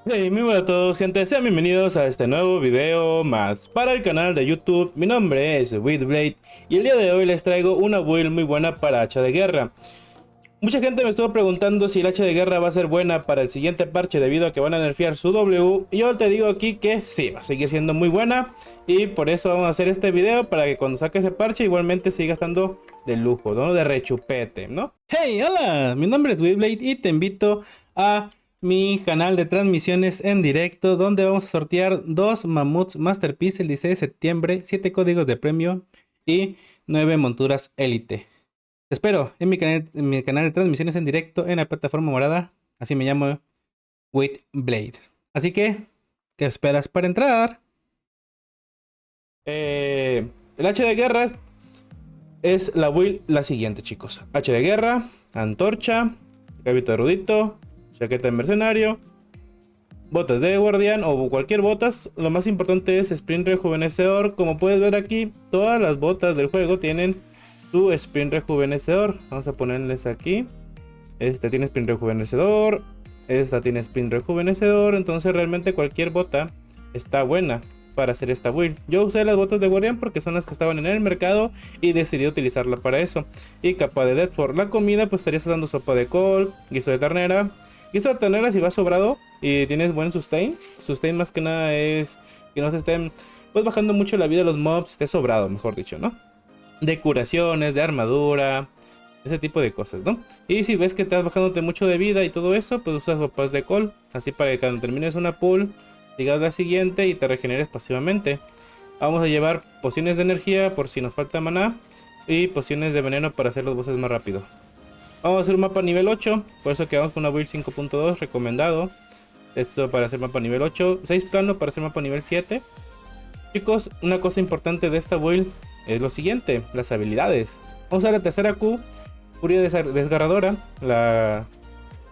Hey, muy buenas a todos, gente, sean bienvenidos a este nuevo video más para el canal de YouTube. Mi nombre es Witblade y el día de hoy les traigo una build muy buena para hacha de guerra. Mucha gente me estuvo preguntando si el hacha de guerra va a ser buena para el siguiente parche debido a que van a nerfear su W, y yo te digo aquí que sí, va a seguir siendo muy buena, y por eso vamos a hacer este video para que cuando saque ese parche igualmente siga estando de lujo, ¿no? De rechupete, ¿no? Hey, hola, mi nombre es Witblade y te invito a mi canal de transmisiones en directo, donde vamos a sortear dos mamuts Masterpiece el 16 de septiembre, 7 códigos de premio y 9 monturas élite. Te espero en mi canal de transmisiones en directo en la plataforma morada, así me llamo Witblade. Así que, ¿qué esperas para entrar? El H de guerra es la build la siguiente, chicos. H de guerra, antorcha, gabito erudito, chaqueta de mercenario, botas de guardián o cualquier botas. Lo más importante es sprint rejuvenecedor. Como puedes ver aquí, todas las botas del juego tienen su sprint rejuvenecedor. Vamos a ponerles aquí. Esta tiene sprint rejuvenecedor, esta tiene sprint rejuvenecedor. Entonces realmente cualquier bota está buena para hacer esta build. Yo usé las botas de guardián porque son las que estaban en el mercado y decidí utilizarla para eso. Y capa de Deathford. La comida, pues estarías usando sopa de col, guiso de ternera. Guiso de ternera si va sobrado y tienes buen sustain. Sustain más que nada es que no se estén pues bajando mucho la vida de los mobs, esté sobrado, mejor dicho, ¿no? De curaciones, de armadura, ese tipo de cosas, ¿no? Y si ves que estás bajándote mucho de vida y todo eso, pues usas sopas de col, así para que cuando termines una pool sigas la siguiente y te regeneres pasivamente. Vamos a llevar pociones de energía por si nos falta maná y pociones de veneno para hacer los bosses más rápido. Vamos a hacer un mapa nivel 8, por eso quedamos con una build 5.2 recomendado. Esto para hacer mapa nivel 8, 6 plano para hacer mapa nivel 7. Chicos, una cosa importante de esta build es lo siguiente, las habilidades. Vamos a la tercera Q, Furia Desgarradora, la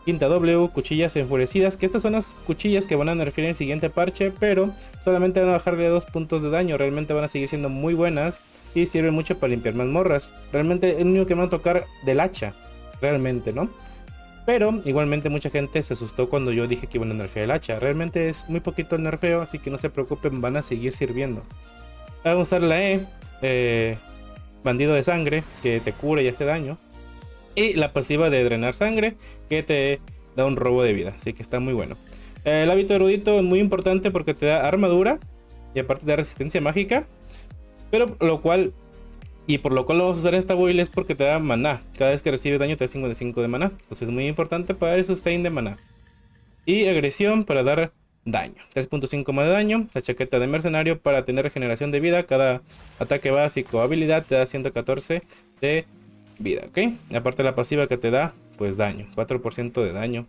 quinta W, Cuchillas Enfurecidas, que estas son las cuchillas que van a nerfear en el siguiente parche, pero solamente van a bajarle 2 puntos de daño. Realmente van a seguir siendo muy buenas y sirven mucho para limpiar mazmorras. Realmente es el único que van a tocar del hacha, realmente, ¿no? Pero igualmente mucha gente se asustó cuando yo dije que iban a nerfear el hacha. Realmente es muy poquito el nerfeo, así que no se preocupen, van a seguir sirviendo. Vamos a usar la Bandido de Sangre, que te cura y hace daño. Y la pasiva de drenar sangre, que te da un robo de vida, así que está muy bueno. El hábito erudito es muy importante porque te da armadura y aparte te da resistencia mágica. Pero por lo cual lo vamos a usar en esta build es porque te da maná. Cada vez que recibes daño te da 55 de maná. Entonces es muy importante para el sustain de maná. Y agresión para dar daño, 3.5 más de daño. La chaqueta de mercenario para tener regeneración de vida. Cada ataque básico o habilidad te da 114 de vida, ¿ok? Aparte la pasiva que te da, pues daño, 4% de daño.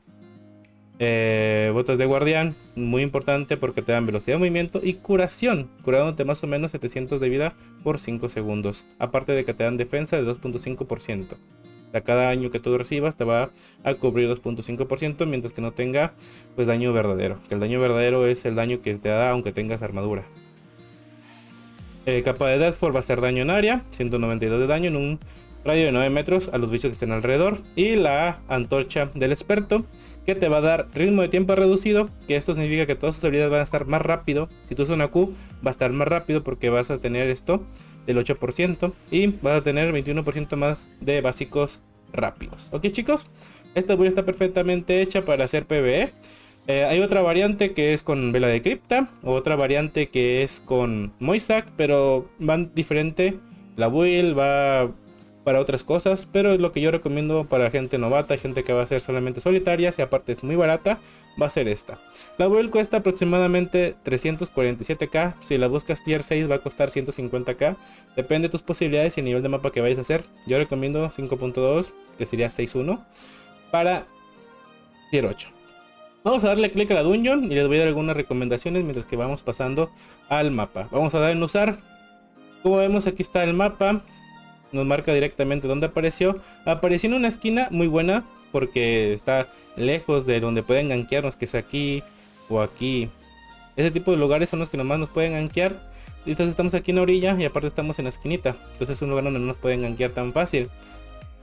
Botas de guardián, muy importante porque te dan velocidad de movimiento y curación, curándote más o menos 700 de vida por 5 segundos. Aparte de que te dan defensa de 2.5%. A cada daño que tú recibas te va a cubrir 2.5%, mientras que no tenga pues daño verdadero. Que el daño verdadero es el daño que te da aunque tengas armadura. Capa de Deathford va a hacer daño en área, 192 de daño en un radio de 9 metros a los bichos que estén alrededor. Y la antorcha del experto, que te va a dar ritmo de tiempo reducido, que esto significa que todas sus habilidades van a estar más rápido. Si tú usas una Q, va a estar más rápido porque vas a tener esto del 8% y vas a tener 21% más de básicos rápidos. Ok, chicos, esta build está perfectamente hecha para hacer PvE. Hay otra variante que es con Vela de Cripta, otra variante que es con Moisac, pero van diferente. La build va para otras cosas, pero es lo que yo recomiendo para gente novata, gente que va a hacer solamente solitarias y aparte es muy barata, va a ser esta. La build cuesta aproximadamente 347k, si la buscas tier 6 va a costar 150k, depende de tus posibilidades y el nivel de mapa que vayas a hacer. Yo recomiendo 5.2, que sería 6.1, para tier 8. Vamos a darle clic a la dungeon y les voy a dar algunas recomendaciones mientras que vamos pasando al mapa. Vamos a dar en usar. Como vemos, aquí está el mapa. Nos marca directamente dónde apareció. Apareció en una esquina muy buena porque está lejos de donde pueden gankearnos, que es aquí o aquí. Ese tipo de lugares son los que nomás nos pueden gankear. Entonces estamos aquí en la orilla y aparte estamos en la esquinita. Entonces es un lugar donde no nos pueden gankear tan fácil.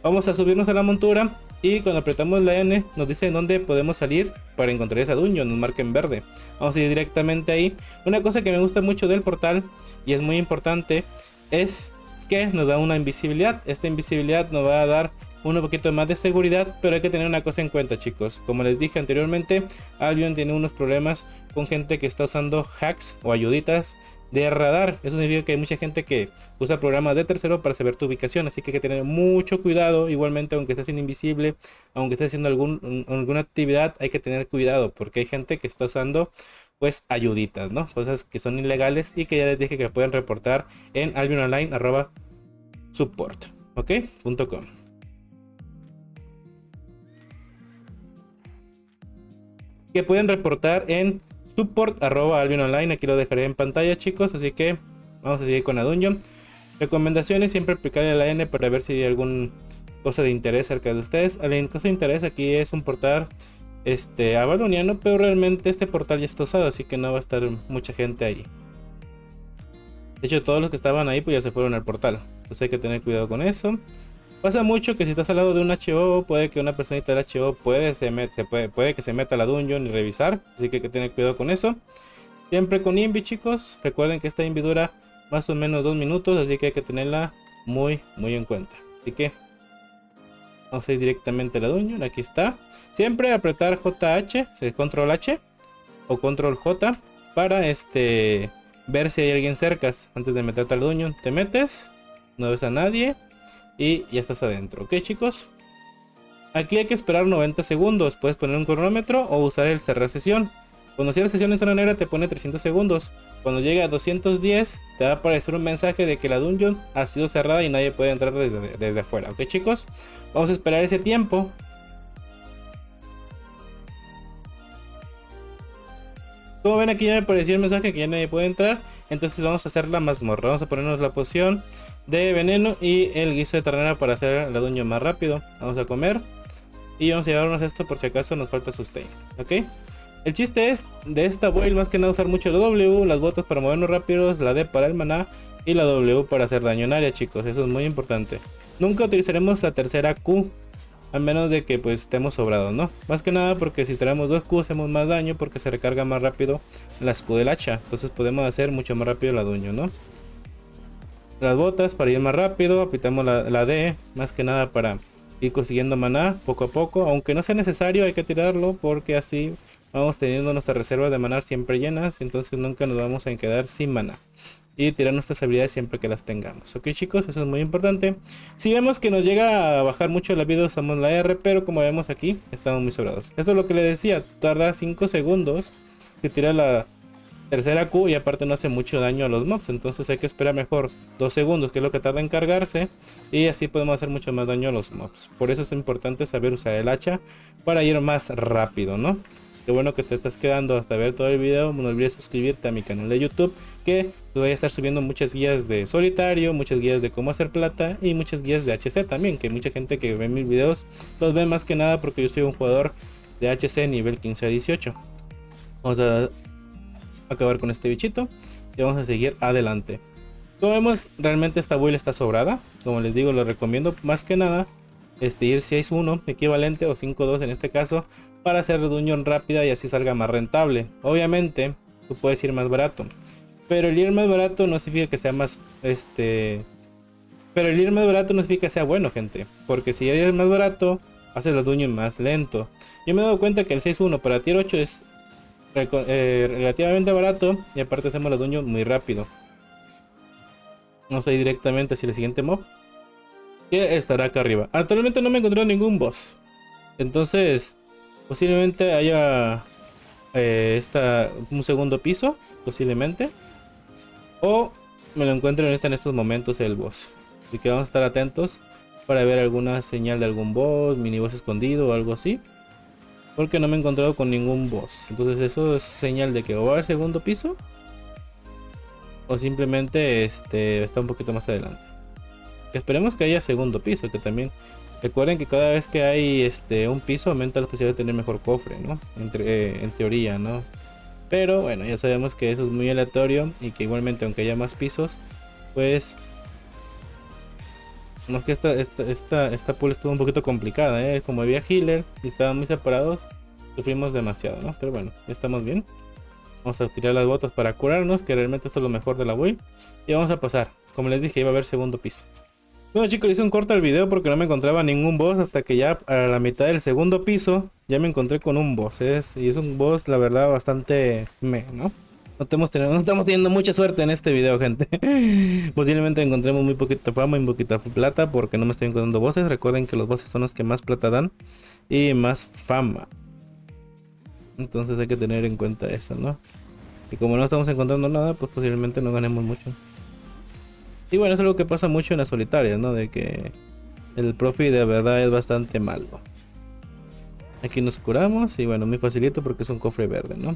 Vamos a subirnos a la montura Y cuando apretamos la N nos dice en dónde podemos salir para encontrar esa dungeon, nos marca en verde. Vamos a ir directamente ahí. Una cosa que me gusta mucho del portal y es muy importante es que nos da una invisibilidad. Esta invisibilidad nos va a dar un poquito más de seguridad, pero hay que tener una cosa en cuenta, chicos. Como les dije anteriormente, Albion tiene unos problemas con gente que está usando hacks o ayuditas de radar. Eso significa que hay mucha gente que usa programas de tercero para saber tu ubicación, así que hay que tener mucho cuidado. Igualmente, aunque estés invisible, aunque estés haciendo alguna actividad, hay que tener cuidado porque hay gente que está usando pues ayuditas, ¿no? Cosas que son ilegales y que ya les dije que pueden reportar en albiononline@support, ¿ok? .com. Que pueden reportar en support@albiononline. Aquí lo dejaré en pantalla, chicos, así que vamos a seguir con la dungeon. Recomendaciones: siempre aplicarle la N para ver si hay alguna cosa de interés cerca de ustedes. La cosa de interés aquí es un portal avaloniano, pero realmente este portal ya está usado, así que no va a estar mucha gente ahí. De hecho, todos los que estaban ahí pues ya se fueron al portal, entonces hay que tener cuidado con eso. Pasa mucho que si estás al lado de un HO, puede que una personita del HO puede que se meta a la dungeon y revisar, así que hay que tener cuidado con eso. Siempre con Invi, chicos, recuerden que esta Invi dura más o menos 2 minutos, así que hay que tenerla muy en cuenta. Así que vamos a ir directamente a la dungeon, aquí está. Siempre apretar JH, control H o control J para ver si hay alguien cerca antes de meterte al dungeon. Te metes, no ves a nadie y ya estás adentro, ok, chicos. Aquí hay que esperar 90 segundos. Puedes poner un cronómetro o usar el cerrar sesión. Cuando cierras sesión en zona negra te pone 300 segundos. Cuando llega a 210 te va a aparecer un mensaje de que la dungeon ha sido cerrada y nadie puede entrar desde afuera, ok, chicos. Vamos a esperar ese tiempo. Como ven, aquí ya me apareció el mensaje que ya nadie puede entrar. Entonces vamos a hacer la mazmorra. Vamos a ponernos la poción de veneno y el guiso de ternera para hacer la dungeon más rápido. Vamos a comer y vamos a llevarnos esto por si acaso nos falta sustain, ok. El chiste es de esta build más que nada usar mucho la W, las botas para movernos rápidos, la D para el maná y la W para hacer daño en área, chicos. Eso es muy importante. Nunca utilizaremos la tercera Q a menos de que pues estemos sobrados, ¿no? Más que nada porque si tenemos 2 Q hacemos más daño porque se recarga más rápido las Q del hacha. Entonces podemos hacer mucho más rápido la dungeon, ¿no? Las botas para ir más rápido, apretamos la D más que nada para ir consiguiendo maná poco a poco. Aunque no sea necesario, hay que tirarlo porque así vamos teniendo nuestras reservas de maná siempre llenas. Entonces nunca nos vamos a quedar sin maná. Y tirar nuestras habilidades siempre que las tengamos. Ok, chicos, eso es muy importante. Si vemos que nos llega a bajar mucho la vida, usamos la R, pero como vemos aquí, estamos muy sobrados. Esto es lo que le decía, tarda 5 segundos que tira la tercera Q y aparte no hace mucho daño a los mobs. Entonces hay que esperar mejor 2 segundos, que es lo que tarda en cargarse. Y así podemos hacer mucho más daño a los mobs. Por eso es importante saber usar el hacha para ir más rápido, ¿no? Qué bueno que te estás quedando hasta ver todo el video. No olvides suscribirte a mi canal de YouTube, que voy a estar subiendo muchas guías de solitario, muchas guías de cómo hacer plata y muchas guías de HC también, que mucha gente que ve mis videos los ve más que nada porque yo soy un jugador de HC nivel 15 a 18. Vamos a acabar con este bichito y vamos a seguir adelante. Como vemos, realmente esta build está sobrada. Como les digo, lo recomiendo más que nada ir 6-1 equivalente o 5-2 en este caso, para hacer dungeon rápida y así salga más rentable. Obviamente tú puedes ir más barato, pero el ir más barato no significa que sea más pero el ir más barato no significa que sea bueno, gente, porque si es más barato haces los dungeon más lento. Yo me he dado cuenta que el 6-1 para tier 8 es relativamente barato y aparte hacemos los dungeon muy rápido. Vamos a ir directamente hacia el siguiente mob, que estará acá arriba. Actualmente no me he encontrado ningún boss, entonces posiblemente haya un segundo piso, posiblemente, o me lo encuentro ahorita en estos momentos el boss. Así que vamos a estar atentos para ver alguna señal de algún boss, mini boss escondido o algo así, porque no me he encontrado con ningún boss. Entonces eso es señal de que o va a haber segundo piso o simplemente está un poquito más adelante. Esperemos que haya segundo piso, que también recuerden que cada vez que hay un piso aumenta la posibilidad de tener mejor cofre, ¿no? En teoría, ¿no? Pero bueno, ya sabemos que eso es muy aleatorio y que igualmente aunque haya más pisos, pues No es que esta pool estuvo un poquito complicada, como había healer y estaban muy separados, sufrimos demasiado, ¿no? Pero bueno, ya estamos bien. Vamos a tirar las botas para curarnos, que realmente esto es lo mejor de la build. Y vamos a pasar. Como les dije, iba a haber segundo piso. Bueno chicos, le hice un corto al video porque no me encontraba ningún boss hasta que ya a la mitad del segundo piso ya me encontré con un boss. Y es un boss, la verdad, bastante ¿no? No estamos teniendo mucha suerte en este video, gente. Posiblemente encontremos muy poquita fama y poquita plata porque no me estoy encontrando bosses. Recuerden que los bosses son los que más plata dan y más fama. Entonces hay que tener en cuenta eso, ¿no? Y como no estamos encontrando nada, pues posiblemente no ganemos mucho. Y bueno, es algo que pasa mucho en las solitarias, ¿no? De que el profi de verdad es bastante malo. Aquí nos curamos y bueno, muy facilito porque es un cofre verde, ¿no?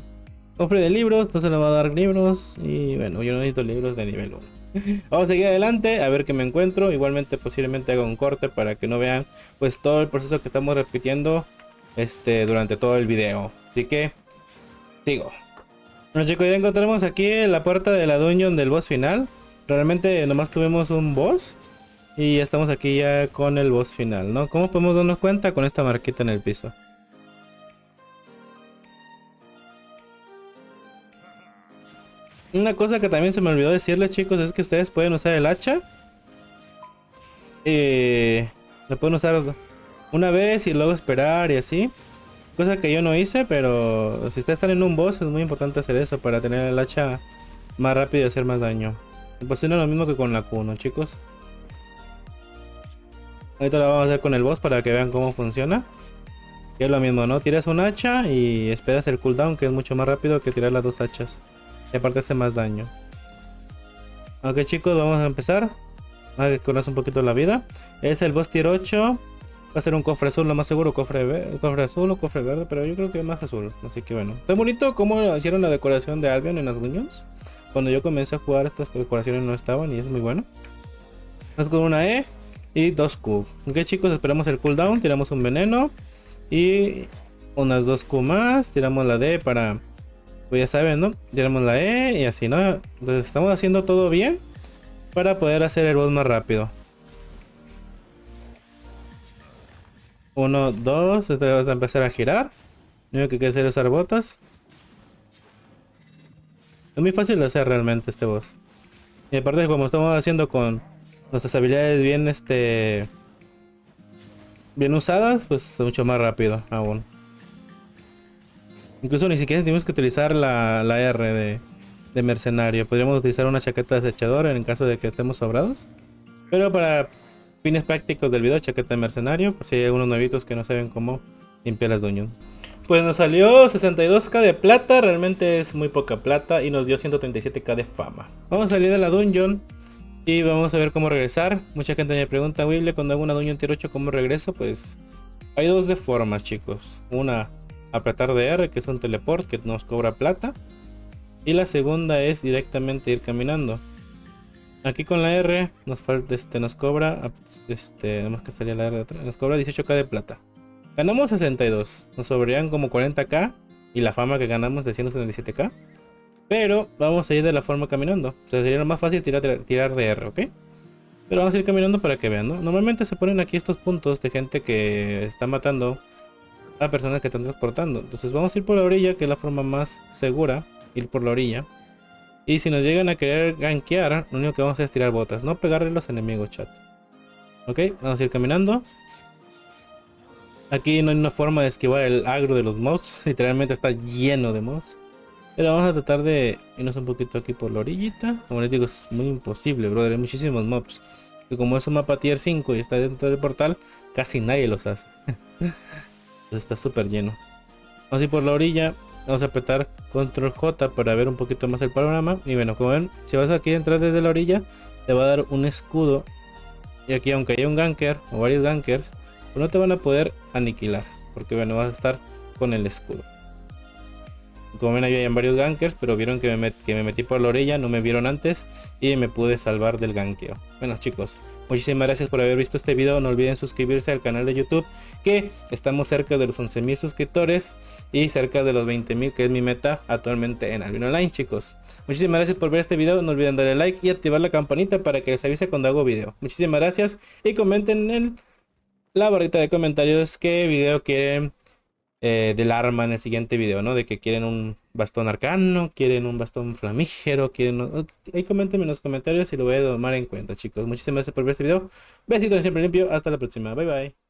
Cofre de libros, no se le va a dar libros. Y bueno, yo no necesito libros de nivel 1. Vamos a seguir adelante a ver qué me encuentro. Igualmente posiblemente haga un corte para que no vean pues todo el proceso que estamos repitiendo durante todo el video. Así que sigo. Bueno chicos, ya encontramos aquí la puerta de la dungeon del boss final. Realmente nomás tuvimos un boss y ya estamos aquí ya con el boss final, ¿no? ¿Cómo podemos darnos cuenta? Con esta marquita en el piso. Una cosa que también se me olvidó decirles chicos es que ustedes pueden usar el hacha. Lo pueden usar una vez y luego esperar y así. Cosa que yo no hice, pero si ustedes están en un boss es muy importante hacer eso para tener el hacha más rápido y hacer más daño. Y pues no es lo mismo que con la Q, ¿no chicos? Ahorita lo vamos a hacer con el boss para que vean cómo funciona. Y es lo mismo, ¿no? Tiras un hacha y esperas el cooldown, que es mucho más rápido que tirar las dos hachas. Y aparte hace más daño. Ok chicos, vamos a empezar. Vamos a conocer un poquito la vida. Es el boss tier 8. Va a ser un cofre azul, lo más seguro, cofre azul o cofre verde, pero yo creo que más azul. Así que bueno. Está bonito cómo hicieron la decoración de Albion en las dungeons. Cuando yo comencé a jugar estas decoraciones no estaban y es muy bueno. Vamos con una E y 2 Q. Ok chicos, esperamos el cooldown, tiramos un veneno. Y unas 2 Q más, tiramos la D para... Pues ya saben, ¿no? Tiramos la E y así, ¿no? Entonces estamos haciendo todo bien para poder hacer el boss más rápido. 1, 2, vamos a empezar a girar. Lo único que hay que hacer es usar botas. Es muy fácil de hacer realmente este boss. Y aparte como estamos haciendo con nuestras habilidades bien bien usadas, pues es mucho más rápido aún. Incluso ni siquiera tenemos que utilizar la R de mercenario. Podríamos utilizar una chaqueta desechadora en caso de que estemos sobrados. Pero para fines prácticos del video, chaqueta de mercenario, por si hay algunos nuevitos que no saben cómo limpiar las dungeons. Pues nos salió 62k de plata, realmente es muy poca plata y nos dio 137k de fama. Vamos a salir de la dungeon y vamos a ver cómo regresar. Mucha gente me pregunta, Wible, cuando hago una dungeon tier 8, ¿cómo regreso? Pues hay dos de formas, chicos. Una, apretar de R, que es un teleport que nos cobra plata. Y la segunda es directamente ir caminando. Aquí con la R nos falta nos cobra tenemos que salir a la R de atrás, nos cobra 18k de plata. Ganamos 62, nos sobrarían como 40k y la fama que ganamos de 177k. Pero vamos a ir de la forma caminando. O sea, sería más fácil tirar de R, ¿ok? Pero vamos a ir caminando para que vean, ¿no? Normalmente se ponen aquí estos puntos de gente que está matando a personas que están transportando. Entonces vamos a ir por la orilla, que es la forma más segura, ir por la orilla. Y si nos llegan a querer gankear, lo único que vamos a hacer es tirar botas, no pegarle a los enemigos, chat. Ok, vamos a ir caminando. Aquí no hay una forma de esquivar el agro de los mobs. Literalmente está lleno de mobs. Pero vamos a tratar de irnos un poquito aquí por la orillita. Como les digo, es muy imposible, brother. Hay muchísimos mobs. Y como es un mapa tier 5 y está dentro del portal, casi nadie los hace. Entonces está súper lleno. Vamos a ir por la orilla. Vamos a apretar control J para ver un poquito más el panorama. Y bueno, como ven, si vas aquí a entrar desde la orilla, te va a dar un escudo. Y aquí, aunque haya un ganker o varios gankers, pues no te van a poder aniquilar, porque bueno, vas a estar con el escudo. Como ven, había varios gankers, pero vieron que me metí por la orilla, no me vieron antes y me pude salvar del gankeo. Bueno, chicos, muchísimas gracias por haber visto este video. No olviden suscribirse al canal de YouTube, que estamos cerca de los 11.000 suscriptores y cerca de los 20.000, que es mi meta actualmente en Albion Online, chicos. Muchísimas gracias por ver este video. No olviden darle like y activar la campanita para que les avise cuando hago video. Muchísimas gracias y comenten en la barrita de comentarios qué video quieren del arma en el siguiente video, ¿no? De que quieren un bastón arcano, quieren un bastón flamígero, quieren... Ahí coméntenme en los comentarios y lo voy a tomar en cuenta, chicos. Muchísimas gracias por ver este video. Besitos siempre limpio. Hasta la próxima. Bye bye.